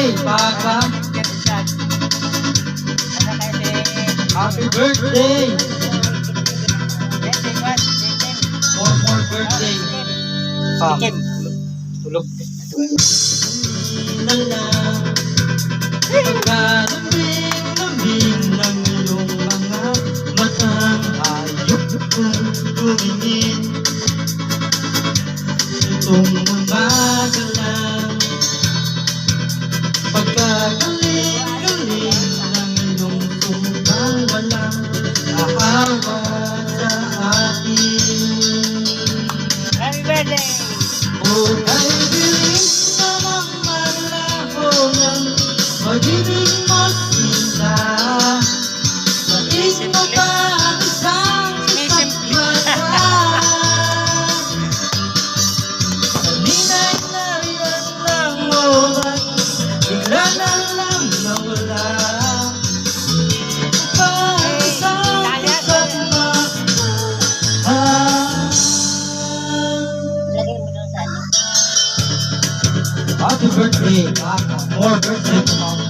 birthday, Papa. Happy birthday. More birthday. Tulog. Pagkalamig-lamig ng iyong mga matang hayop kong tumingin. Itong umaga lang, pagkagaling-galing ng iyong sumpang walang nahawa sa akin. Happy birthday! O kay bilis na ng malabo ng pag-ibig mo sila. Nais mo ba ang isang mata? Kanina'y nariyan lang oras, bigla na lang nawala. Pa isang kasama. Lagay mo doon sa ano. Happy birthday, Papa. More birthday, Papa.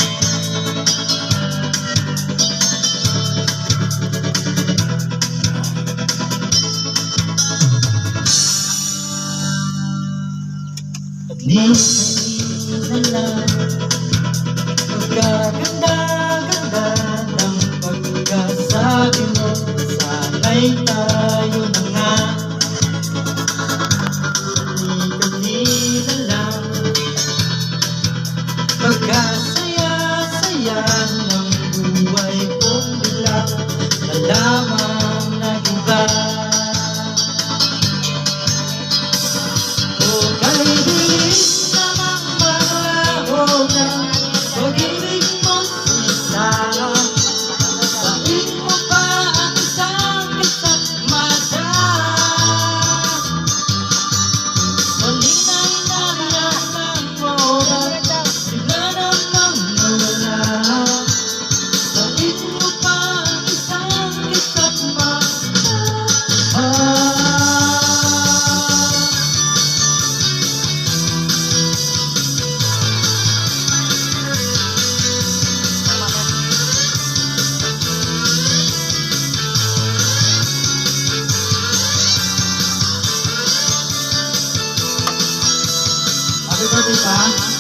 Kanina lang, pagkaganda-ganda ng pagkasabi mo, sana'y tayo na nga. Kanina lang, pagkasaya-saya ng buhay kong biglang nalaman na iba. O kay bilis namang malaho na pag-ibig mo sila. Bakit mo pa ang sakit at mata? Kanina'y nariyan ng oras, bigla namang nawala. Bakit mo pa ang sakit at mata? Happy birthday, Pa.